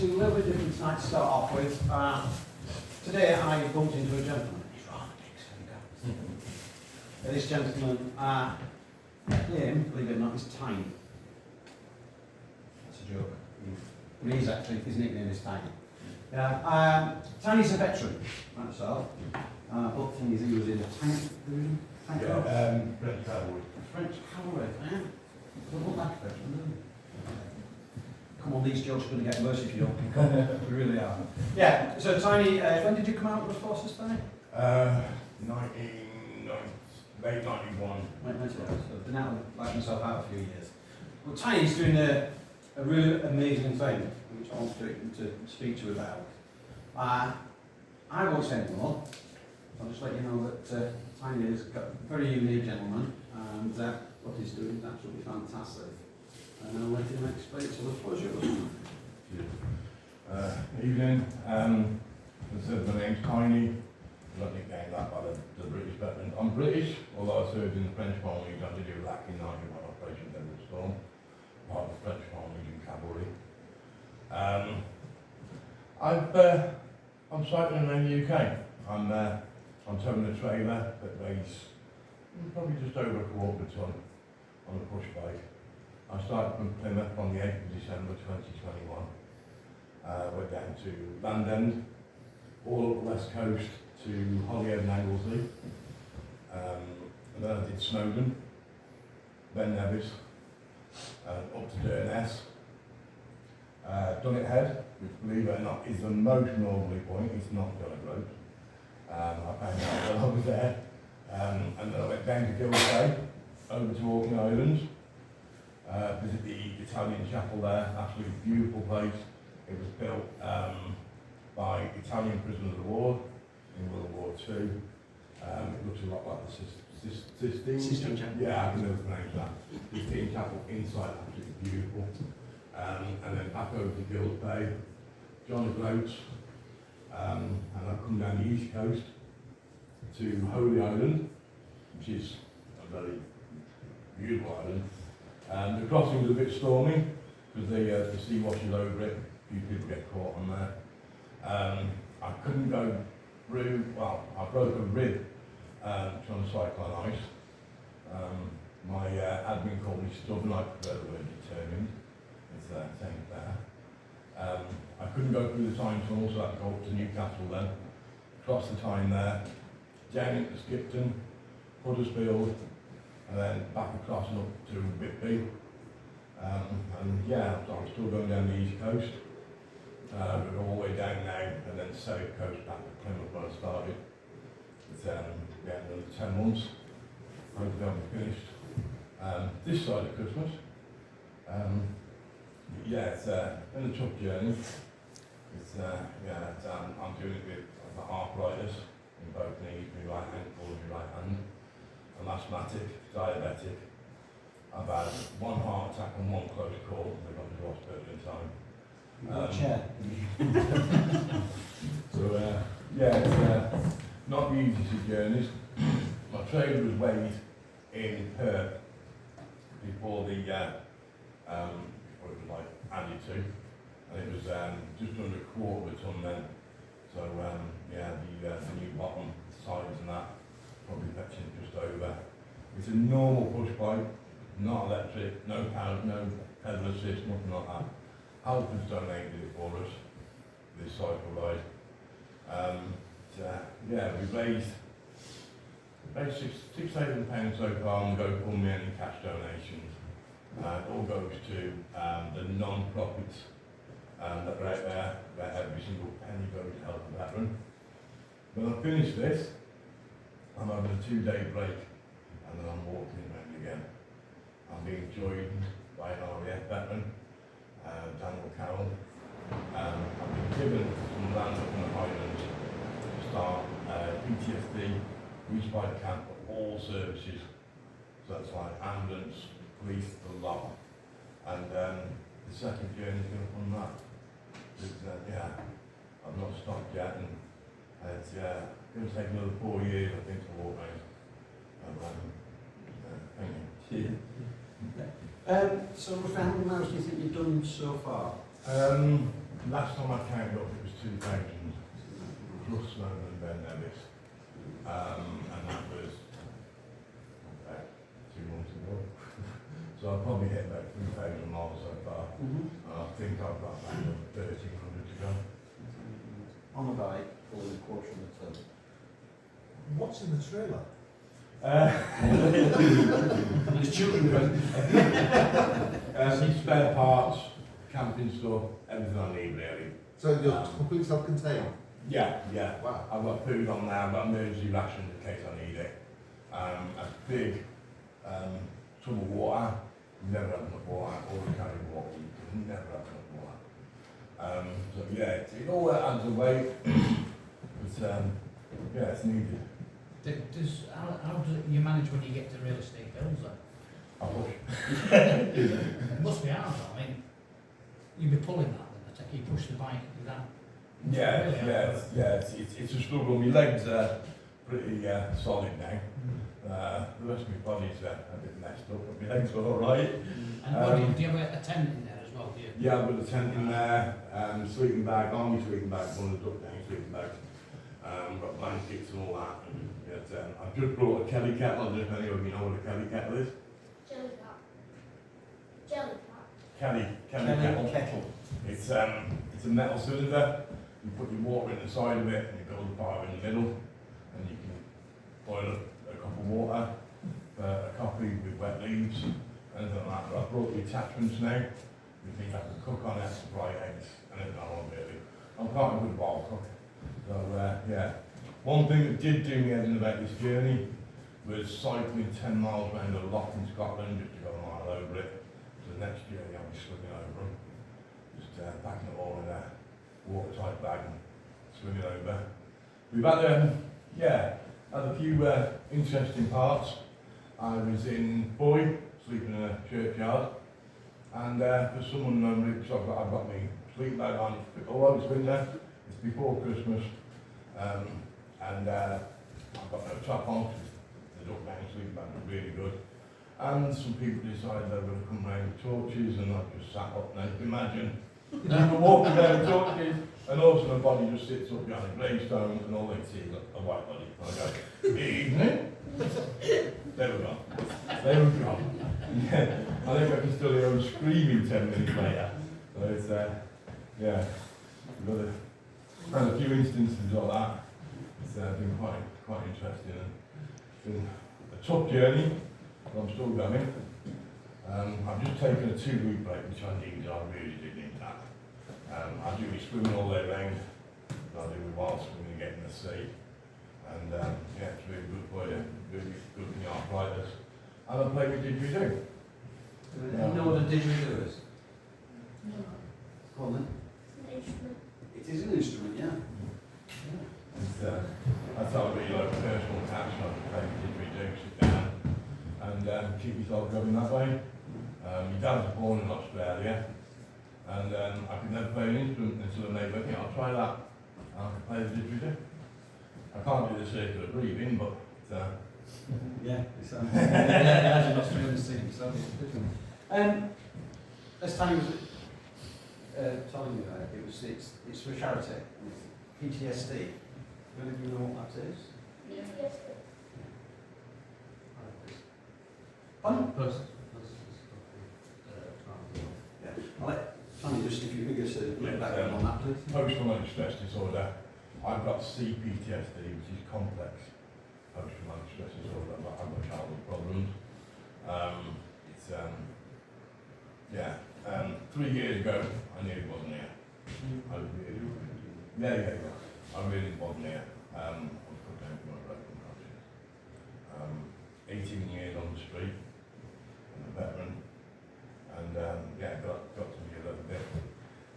something a little bit different tonight to start off with. Today I bumped into a gentleman. He's rather big, so this gentleman, him, believe it or not, is Tiny. That's a joke. But he's actually, his nickname is Tiny. Yeah, Tiny's a veteran, like myself. But thing is, he was in a tank. French cavalry. French cavalry, yeah. Don't look like a veteran, do they? Come on, these jokes are going to get worse if you don't pick up. We really are. Yeah, so Tiny, when did you come out with the forces, Tiny? Late 91. Late 91, so I've been out, like myself, out a few years. Well, Tiny's doing a really amazing thing, which I want to speak to you about. I won't say any more. I'll just let you know that Tiny is a very unique gentleman, and what he's doing is absolutely fantastic. And I'll let him explain, so the floor is yours. Evening. As I said, my name's Tiny. I got nicknamed that by the British veteran. I'm British, although I served in the French Foreign Legion. I did Iraq in 91 Operation Desert Storm, part of the French Foreign Legion cavalry. I'm cycling around the UK. I'm towing a trailer that weighs probably just over a quarter of a ton on a push bike. I started from Plymouth on the 8th of December 2021. Went down to Landend, all up the west coast to Holyhead and Anglesey. And then I did Snowdon, Ben Nevis, up to Durness. Dunnet Head, which, believe it or not, is the most northerly point. It's not Dunnet Road. I found out while I was there. And then I went down to Gills Bay, over to Orkney Islands. Visit the Italian chapel there, absolutely beautiful place. It was built by Italian prisoners of war in World War II. It looks a lot like the Sistine Chapel. Yeah, I can never pronounce that. Sistine Chapel inside, absolutely beautiful. And then back over to Gills Bay, John O'Groats, and I've come down the east coast to Holy Island, which is a very beautiful island. The crossing was a bit stormy because the sea washes over it. A few people get caught on there. I couldn't go through. Well, I broke a rib trying to cycle on ice. My admin called me stubborn. I prefer the word determined. It's saying it there. I couldn't go through the Tyne tunnel, so I had to go up to Newcastle then. Cross the Tyne there, down into Skipton, Huddersfield, and then back across and up to Whitby. And yeah, so I'm still going down the east coast. We're all the way down now, and then south coast back to Plymouth where I started. It's another 10 months. Hopefully I'll be finished this side of Christmas. Yeah, it's been a tough journey. I'm doing it with arthritis in both knees, my right ankle and my right hand. I'm asthmatic, diabetic. I've had one heart attack and one close call. They got me to hospital in time. So it's not the easiest of journeys. My trailer was weighed in Perth before the before it was like added to, and it was just under a quarter of a ton then. So the new bottom sides and that probably fetching just over. It's a normal push bike, not electric, no power, no pedal assist, nothing like that. Alpha's donated it for us, this cycle ride. We've raised about £6,000 so far on the GoFundMe and in cash donations. It all goes to the non-profits that are out there, where every single penny goes to help a veteran. When I finish this, I'm having a 2-day break, and then I'm walking around again. I'm being joined by an RAF veteran, Daniel Carroll. I've been given some land up in the Highlands to start PTSD, respite camp for all services. So that's like ambulance, police, the lot. And the second journey is going to come that. I've not stopped yet, and it's going to take another 4 years, I think, to walk around. Thank you. So roughly how many miles do you think you've done so far? last time I counted up, it was 2,000 plus Snowden and Ben Nevis. And that was about 2 months ago. So I've probably hit about 3,000 miles so far. I think I've got about 1,300 to go. On the bike, for the quarter of the ton. What's in the trailer? There's children going. Some spare parts, camping stuff, everything I need really. So you're completely self-contained? Yeah, yeah. Wow. I've got food on there, I've got emergency rations in case I need it. A big tub of water. You never have enough water. Always carry water. You can never have enough water. So yeah, it all adds a weight. But yeah, it's needed. How do you manage when you get to real estate bills then? I push. It must be hard though, I mean, you'd be pulling that then, I take it, you push the bike without. Yeah, Really yeah, it's a struggle. My legs are pretty solid now. The rest of my body's a bit messed up, but my legs are all right. And what do you have a tent in there as well, do you? Yeah, I've got a tent in there, sleeping bag, army sleeping bag, one of the duck down sleeping bags. Got blankets and all that. And, I've just brought a Kelly kettle. I don't know if any of you know what a Kelly kettle is. Jelly cat. Jelly cat. Kelly kettle. It's a metal cylinder. You put your water in the side of it and you build a fire in the middle, and you can boil a cup of water, a coffee with wet leaves, anything like that. But I've brought the attachments now. You think I can cook on it, fry eggs, anything I want really. I'm quite a good bowl cook. So yeah. One thing that did do me in about this journey was cycling 10 miles around a loch in Scotland just to go a mile over it. So the next journey I'll be swimming over them. Just packing it all in a watertight bag and swimming over. We've had had a few interesting parts. I was in Boy, sleeping in a churchyard, and for some unknown reason, I've got my sleeping bag on. Although it's winter, it's before Christmas, and I've got no top on. The duck down sleeping bag was really good. And some people decided they were going to come round with torches, and I just sat up. Now you can imagine, you were walking down with torches, and all of a sudden a body just sits up behind a gravestone, and all they see is a white body. And I go, evening. They were gone. They were gone. Yeah. I think I can still hear them screaming 10 minutes later. So it's, yeah, we've got a few instances of that. It's been quite interesting, and it's been a tough journey, but I'm still going. I've just taken a 2-week break, which I needed. I really did need that. I do my swimming all day round. I do my wild swimming and get in the sea. And yeah, it's really good for you, really good for your arthritis. And I play with didgeridoo. You know what a didgeridoo is? No. Go on then. It's an instrument. It is an instrument, yeah. It's, that's how I really like personal attach. I play with didgeridoo, sit down and keep yourself going that way. My dad was born in Australia, and I could never play an instrument until a neighbour, yeah, I'll try that. I can play the didgeridoo. I can't do the circular breathing, but yeah, it's yeah, an Australian scene, so as Tanya was telling you that, it's for charity, PTSD. Will you know what that is? PTSD. Pardon? Yeah. I'll let Tanya just if you could just look back on that, please. Post-traumatic stress disorder. I've got CPTSD, which is complex post-traumatic stress disorder. I've got childhood problems. It's 3 years ago, I nearly wasn't here. I was really, I really wasn't here. I was put down for my broken crutches. 18 years on the street, I'm a veteran, and got to be a little bit.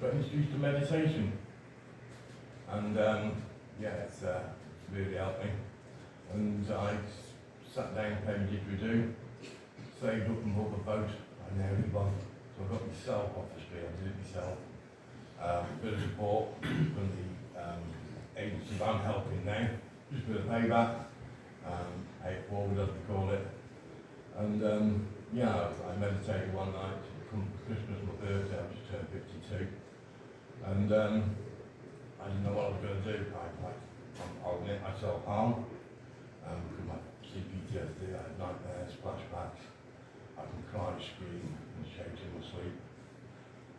Got introduced to meditation, and it's really helped me. And I sat down playing didgeridoo, saved up and bought a boat. I nearly won, so I got myself off the street. I did it myself. Bit of support from the agency I'm helping now, just a bit of payback, pay it forward as we call it. And I meditated one night. Come Christmas, my birthday, I just turned 52. And I didn't know what I was going to do. I'll admit I self-harm. Because my CPTSD, I had nightmares, flashbacks. I can cry, scream, and shake in my sleep.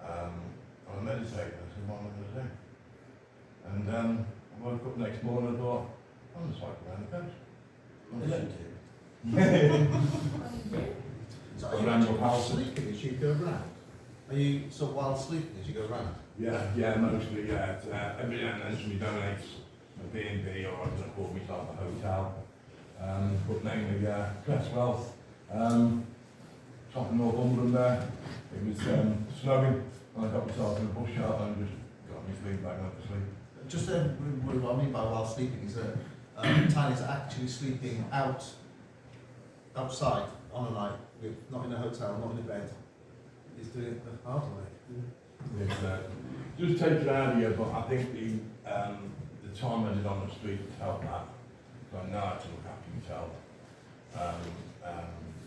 I'm a meditator, I said, what am I going to do? And I woke up next morning and thought, I'm just cycling around the coast. So I are you ran your actually house. sleeping as you go round? Are you, so while sleeping as you go round? Yeah, mostly, yeah. Every now and then somebody donates a B&B or I'm going to call myself a hotel. But mainly, Cresswell. Top of Northumberland there. It was snowing and I got myself in a bush shelter and just got me sleep back up to sleep. Just what I mean by while sleeping is that Tiny's actually sleeping outside on a night, not in a hotel, not in a bed. He's doing it the hard way. It's just take it out of you, but I think the time I did on the street helped that. So I know how to look after myself.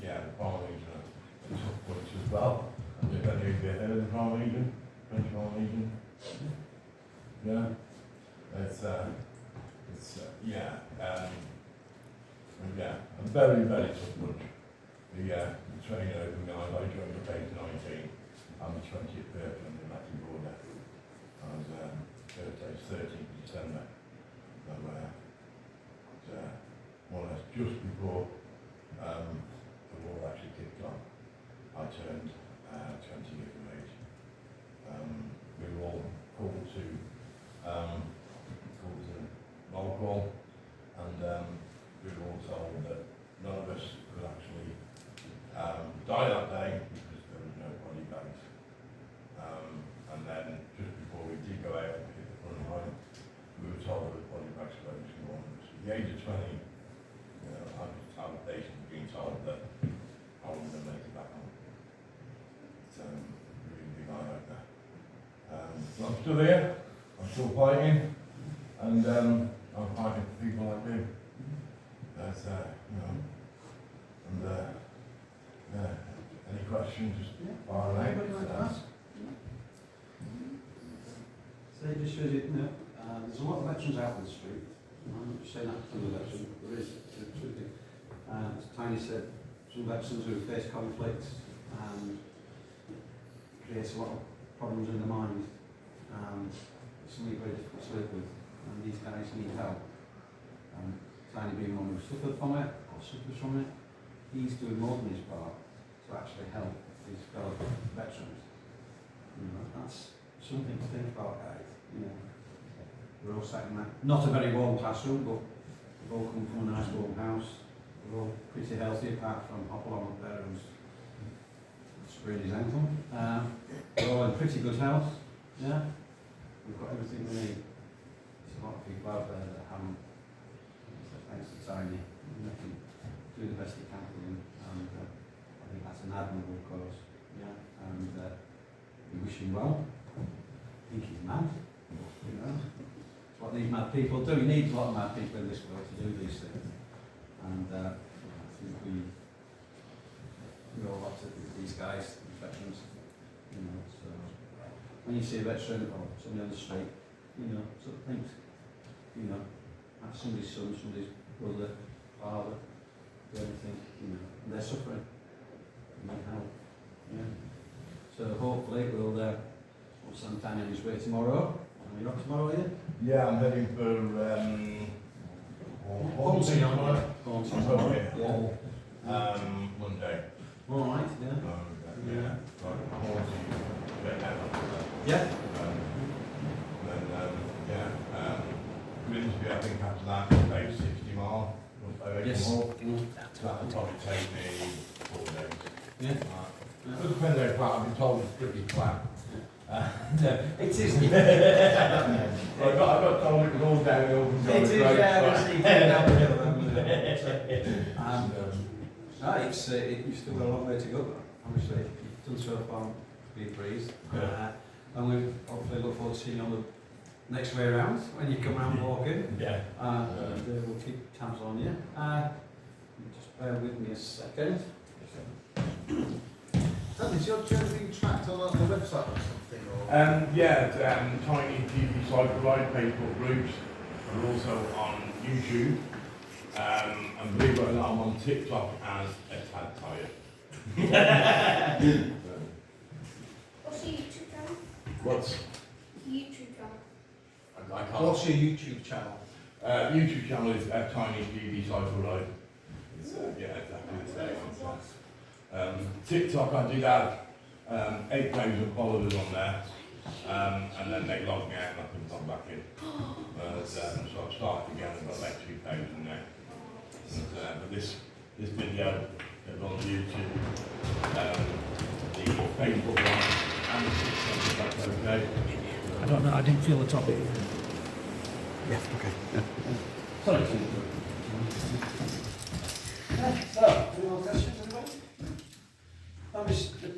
Yeah, the Farm Legion are tough bunch as well. I don't know if you've heard of the Farm Legion, French Farm Legion. Yeah, yeah, a very, very tough bunch. The training open guys, I joined the base 19. I'm the 20th birthday on the Latin border. I was birthday 13th of December. So, more or less just before the war actually kicked off, I turned 20 years of age. We were all called to roll call, and we were all told that none of us could actually die that day because there was no body bags. And then just before we did go out and hit the front line, we were told that body bags were every single one of us. At the age of 20, I was basically being told that I wasn't going to make it back home. It's a really big eye opener. So I'm still here, I'm still fighting, and I'm fighting for people like you. That's, any questions, just fire away. Anybody like to ask? So it just shows you, there's a lot of veterans out on the street. I'm not saying that to the veterans, but there is. As Tiny said, some veterans who face conflicts and creates a lot of problems in the mind. It's something very difficult to live with, and these guys need help. Tiny being one who suffered from it, or suffers from it, he's doing more than his part to actually help his fellow veterans. That's something to think about, guys. We're all sat in that, not a very warm classroom, but we've all come from a nice warm house. We're all pretty healthy, apart from Hopalong up there who's sprained his ankle. We're all in pretty good health. Yeah, we've got everything we need. There's a lot of people out there that haven't. So thanks to Tiny, do the best he can for them, and I think that's an admirable cause. Yeah, and we wish him well. I think he's mad. It's what these mad people do. You need a lot of mad people in this world to do these things. And I think we all have to do these guys, these veterans. So when you see a veteran or somebody on the street, sort of thinks, that's somebody's son, somebody's brother, father, do anything, and they're suffering. You need help. Yeah. So hopefully we'll send Dan on his way tomorrow. Are you not tomorrow, are you? Yeah, I'm heading for Haunting tomorrow. Monday. All right, yeah. Yeah. Yeah. Grimsby, I think after that, about 60 miles. Yes. So that'll probably take me 4 days. Yeah. It depends how flat. I've been told it's pretty flat. No, it is. I got told it was all downhill from It is, yeah, we see downhill. You've still got a long way to go, obviously. You've done so far, be pleased. And we hopefully look forward to seeing you on the next way around, when you come around walking. Yeah. We'll keep tabs on you. Just bear with me a second. Is your journey being tracked on the website or something? thing or? Tiny TV cycle ride, Facebook groups, and also on YouTube. And believe it or not, I'm on TikTok as a tad tired. What's your YouTube channel? What's YouTube channel. I can't. What's your YouTube channel? YouTube channel is Tiny TV Cycle Ride. It's, exactly the same. TikTok, I did have 8,000 followers on there, and then they logged me out and I couldn't come back in. So I started again and got like 2,000 now. But this video is on YouTube, the Facebook one, and the TikTok, if that's okay. I don't know, I didn't feel the topic. Yeah, okay. Sorry, Tim. So, any more questions, anybody? I'm just the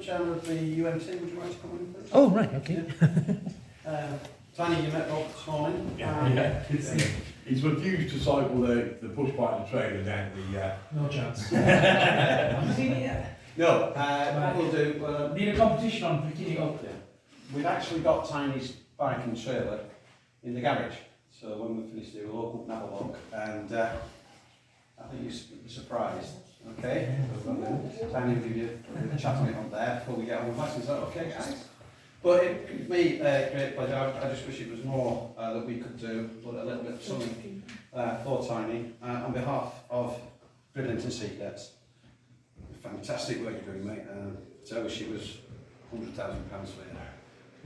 chairman of the UMT, would you like to come in, please? Oh, right, okay. Tiny, you met Rob this morning. He's refused to cycle the push bike trailer down the. No chance. Have you seen it yet? No, what we'll do, Need a competition on picking it up. we've actually got Tiny's bike and trailer in the garage. So when we finish, we'll open up and have a look. And I think you'll be surprised. Okay? Tiny will give you a chat on it on there before we get on with that. Is that okay, guys? But it'd be a great pleasure. I just wish it was more that we could do, but a little bit of something for Tiny on behalf of Bridlington cadets. Fantastic work you're doing, mate. So I wish it was £100,000 for you.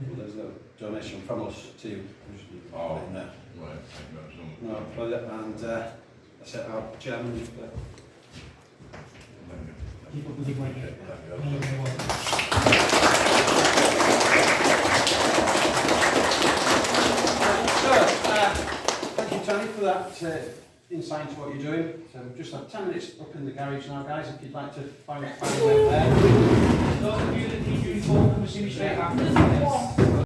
Well, there's no donation from us to you. Oh, in there. right, thank you very much. No, pleasure. And I said our chairman. Keep up with your weight. Thank you, Tony, for that insight into what you're doing. So we've just had 10 minutes up in the garage now, guys, if you'd like to find a way there.